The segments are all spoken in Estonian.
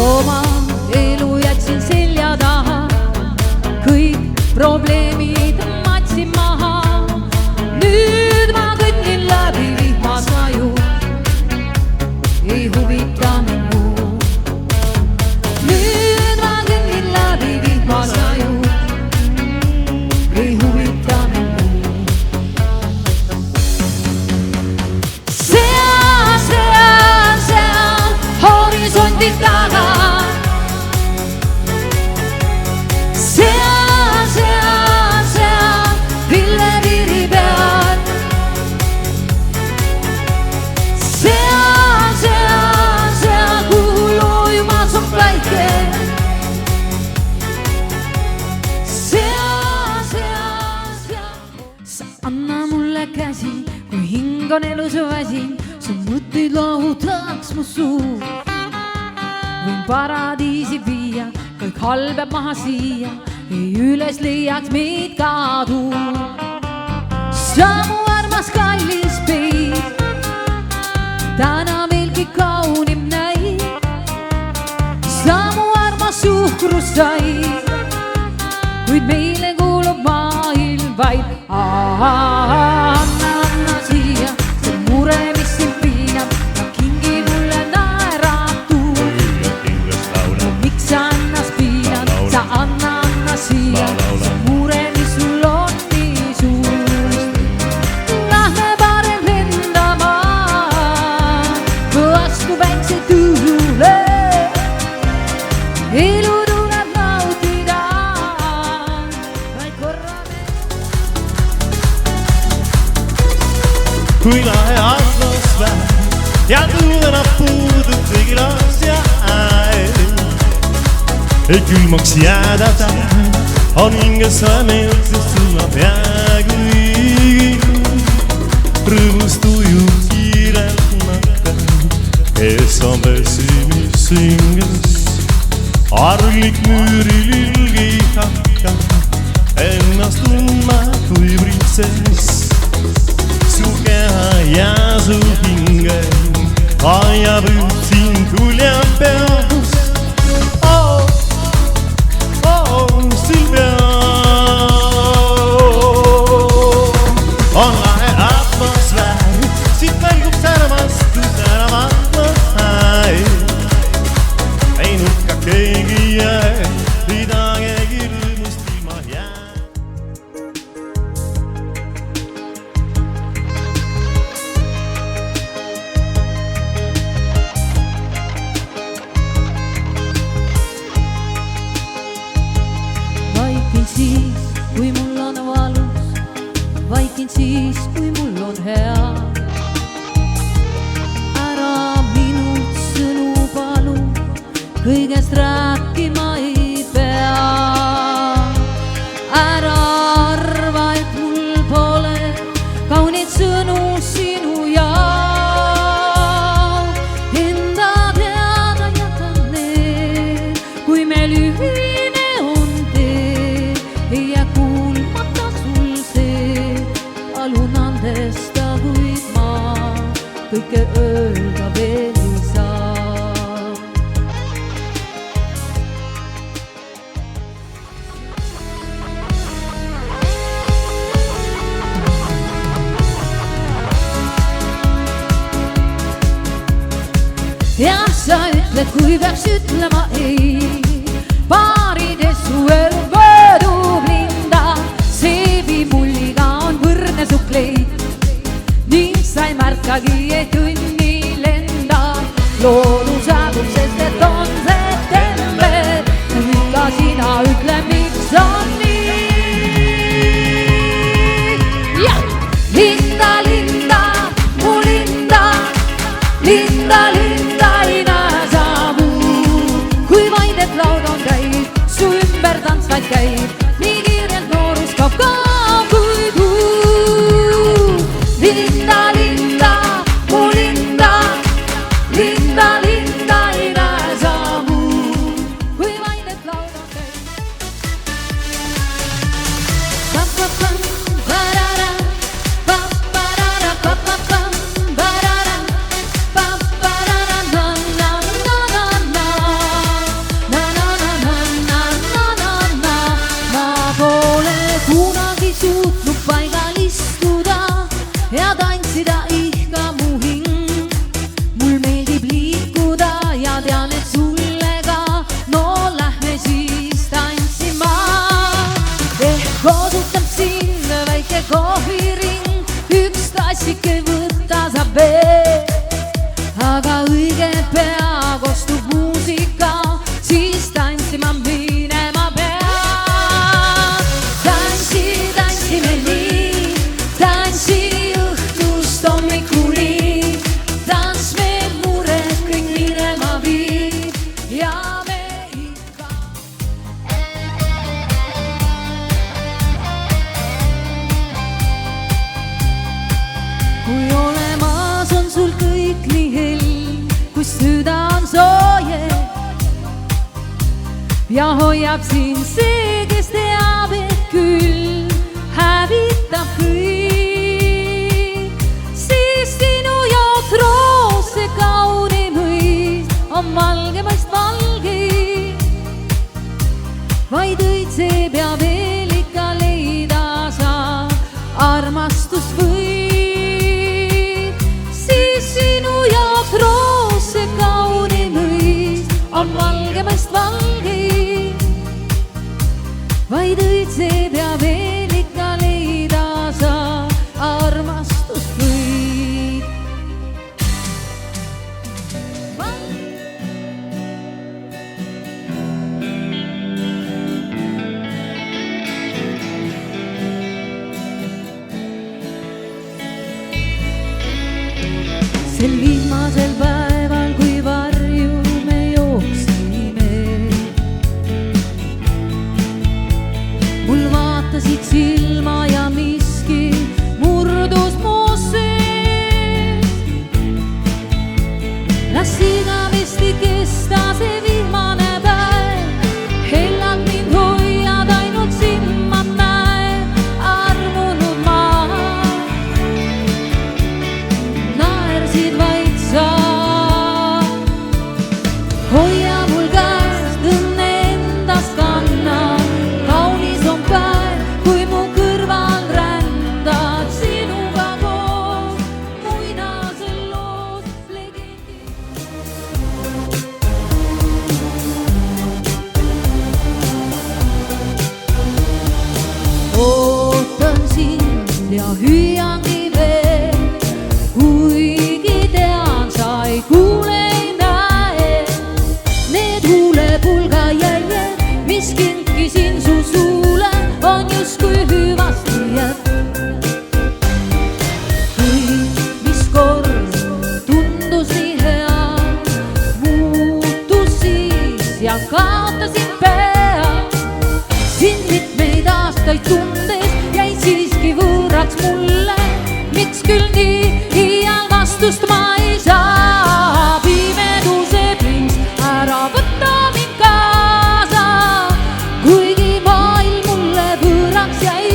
oma elu jätsin selja taha, kõik probleemid matsin maha. Nüüd ma kõnnin läbi vihmasaju, ei huvita mind muu. Nüüd ma kõnnin läbi vihmasaju, ei huvita mind muu. Seal horisondi taga, seal pillepiiri peal, seal kuhu loojumas on päike, sa anna mulle käsi, kui hing on elus väsin, su mõtteid lohutaks mu suu. Võin paradiisi viia, kõik halb jääb maha siia, ei üles leiaks meid kadu. Sa mu armas kallis peid, täna veelgi kaunim näib. Sa mu armas suhkrus sai, kuid meile kuulub maailm vaid. Anna siia, see mure, mis sind piinab, ja kingi mulle naeratu. Miks sa ennast piinad, sa anna siia, see mure, mis sul on nii suur. Lähme parem lendama, vastu väikse tuule. Elu tuleb nautida, vaid korra. Kui lahe atmosfäär ja tuulena puudub kõigil asja äär. Ei külmaks jääda tähe, on hinges meelt, sest sulab jäägu liigu. Rõõmust ujub kiirelt nakka, kes on pessimis hinges. Arglik müüril ilgi hakka, ennast tundma kui printsess. Su keha ja su hinge ajab üksin kulja peas. Silvia on lahe atmosfäär, siit välgub särmastus ära matmosfäär. Ei nukka keegi jää, midagegi rõõmust ilma jää. Vaikin siis, kui mul on valus, vaikin siis, kui mul on hea. Ära minult sõnu palu, kõigest rääkima ei pea. Ära arva, et mul pole kaunid sõnu sinu jaoks. Enda teada jätan need, kui meil ühine on tee. Ei jää kuulmata sul see, palun andesta, kuid ma kõike öelda veel ei saa. Ja sa ütled, kui peaks ütlema ei, paarides su elu möödub linda. Seebimulliga on võrne su kleit ning sa ei märkagi, et õnni lenda. Loodus saabub, sest et on september, nüüd ka sina ütle, miks on nii. Linda, linda, mu linda, linda, linda ei näe sa muud, kui vaid et laud on käib, su ümber tantsvaid käib, nii kiirelt noorus kaob kui kuu. Linda, linda, mu linda, linda, linda. veel. Aga õige pea kostub muusika, siis tantsima minema peab. Tantsi, tantsime nii, tantsi õhtust hommikuni. Tants me mured kõik minema viib ja me ikka. Kui olemas on sul kõik nii hell, kui süda on sooje ja hoiab sind see, kes teab, et küll hävitab kõik, siis sinu jaoks roos see kaunim õis on valgemast valge. Vaid õitseb ja veel ikka leida saab armastust võib, siis sinu jaoks roos see kaunim õis on valgemast valge. Vaid õitseb ja veel ikka leida saab armastust võib. Sel viimasel päeval, kui varju me jooksime, mul vaatasid silma ja miski murdus mu sees. Las igavesti kesta see vihmane päev, hellalt mind hoiad, ainult silmad näeb armunud maha. Naersid vaid sa, hoia mul käest, õnne endast kanna. Kaunis on päev, kui mu kõrval rändad sinuga koos, muinasel loos legendi. Ootan sind ja hüüangi veel, kuigi tean, sa ei kuule, ei näe need huulepulga jäljed, mis kinkisin su suule, on justkui hüvastijad. Kõik, mis kord tundus nii hea, muutus siis ja kaotasin pea. Sind mitmeid aastaid tundes jäi siiski võõraks mulle, miks küll nii iial vastust ma ei saa. Pimeduse prints, ära võta mind kaasa, kuigi maailm mulle võõraks jäi.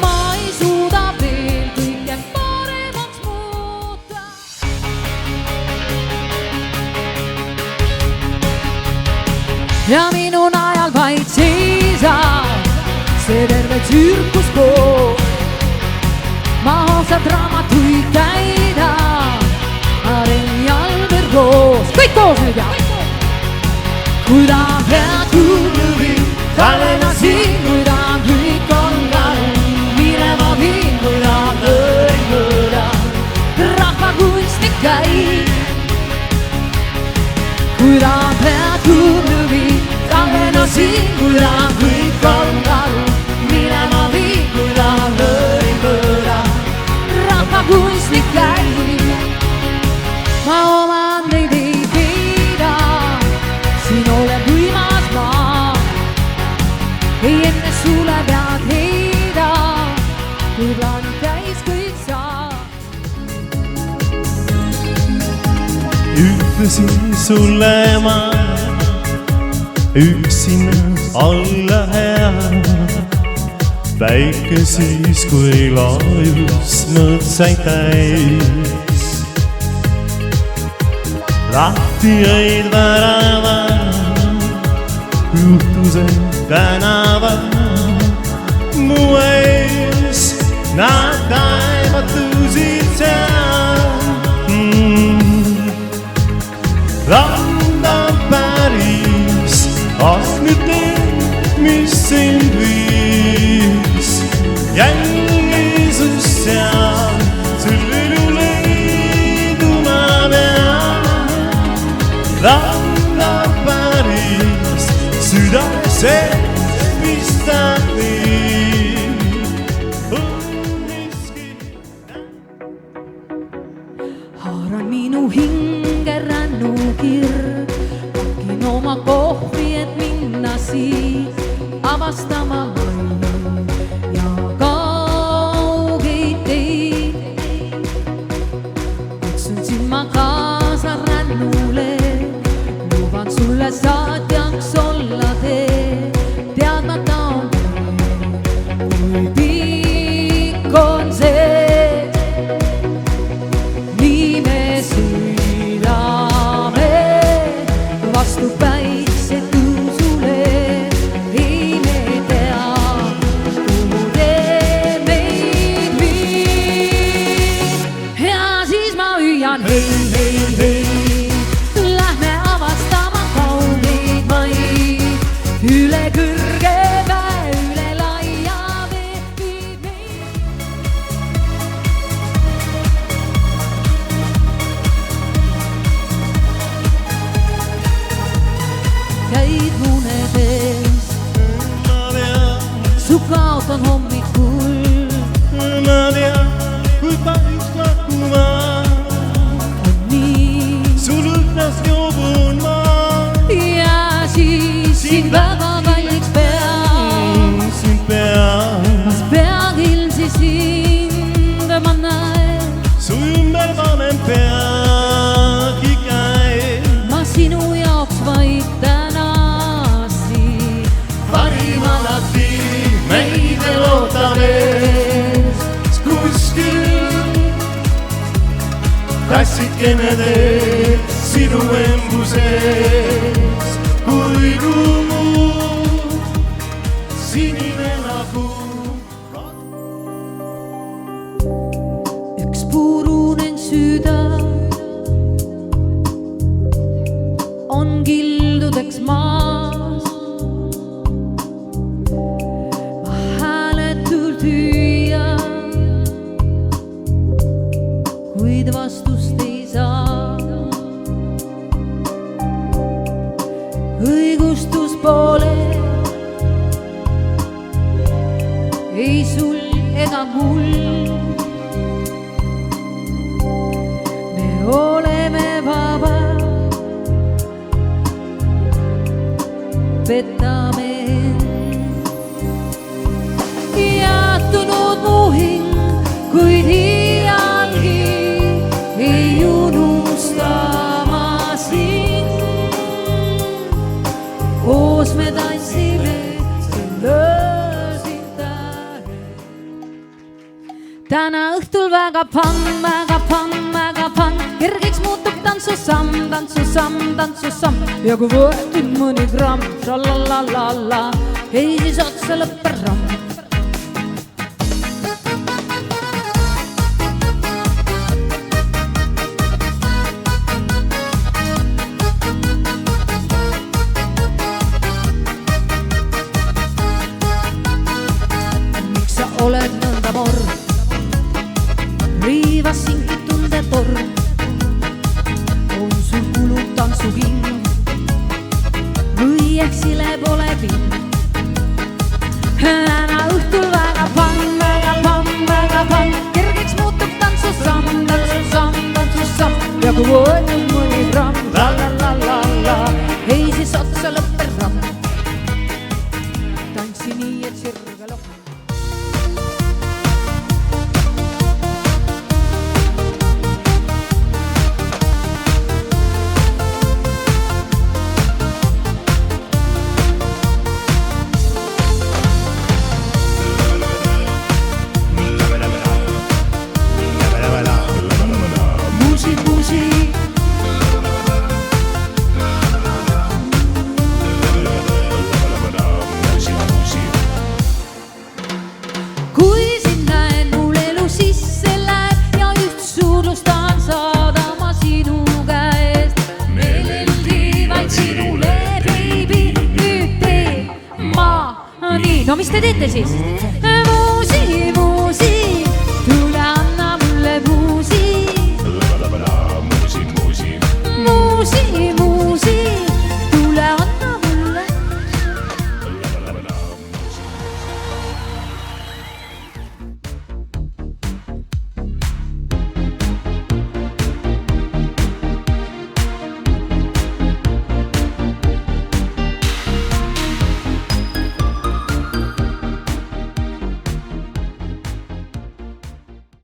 Ma ei suuda veel kõike paremaks muuta. Ja minu najal vaid seisab see terve tsirkus koos. Ma hoosad raamatuid käida, Areni Alber koos. Kõik koos nüüd ja! Kui ta pead kuuluvi, Tallinna siin, kui ta kõik on kalm, minema viin, kui ta lõi mõõda, rahvakunstnik käib. Kui ta pead kuuluvi, Tallinna siin, kui ta kõik on kalm, minema viin, kui ta lõi mõõda, rahvakunstnik käib. Ma oma andeid ei peida, siin oleb võimas maa, ei enne sulle pead heida, kui plaanid täis kõik saab. Ütlesin sulle ma üksinä alla hea, päike siis kui laajus mõtsaid täis. Lahti jäid väravad, juhtused tänavad mu ees, nad taevatusid seal. Randa päris astmetel, mis sind viis, jälgisus seal, sul elule mu hinge rännukirg. Pakin oma kohvi, et minna siit avastama maid ja kaugeid teid. Kutsun sind ma kaasa rännule, luban sulle saatjaks olla tee. Teadmata on kui pikk on see, nii me sõidame vastu päikse tõusule. Ei me tea, kuhu tee meid viib. Ja siis ma hüüan hei, hei, hei, lähme avastama kaugeid maid. Üle kõrge väe, üle laia vee viib meid. Käid munedes, ma tean, su kaotan hommikul. ma tean, kui paljus lakkuma On nii sul õhnas joobun ma. ja siis sind väga kalliks pean. Sind pean, Kas peakilsi sind ma näen, su ümber panen peagi käe. ma sinu jaoks vaid tänasi. parim alati meid veel ootab ees. Kuskil kassikene teeb sinu embusees, kui kuu sinine nagu. Üks purunen süda on kildudeks maas. Ma hääletult hüüan, kuid vastust ei saa. Õigustus pole ei sul ega mul. Me oleme vabad, petame end. Jaatunud mu hing, kuid iialgi ei unusta ma sind. Koos me tantsime siin öösel tähed. Täna õhtul väga pann, väga pann, väga pann. Kergeks muutub tantsusamm, tantsusamm, tantsusamm. Ja kui võetud mõni gramm, šalalalala, ei siis otsa lõpperamm. Miks sa oled nõnda morn? Riivas singi tundetorn. On sul kulub tantsuking või eksile pole pind? Täna õhtul väga pann, väga pann, väga pann. Kergeks muutub tantsusamm, tantsusamm, tantsusamm. Ja kui võetud mõni gramm, la-la-la-la-la, ei siis otsa lõpperamm. Tantsi nii, et sirge lopp. Musi, musi. Kui sind näen, mul elu sisse läheb ja üht suurlust tahan saada ma sinu käest. Meeleldi vaid sinule, baby, nüüd teen ma nii. No mis te teete siis?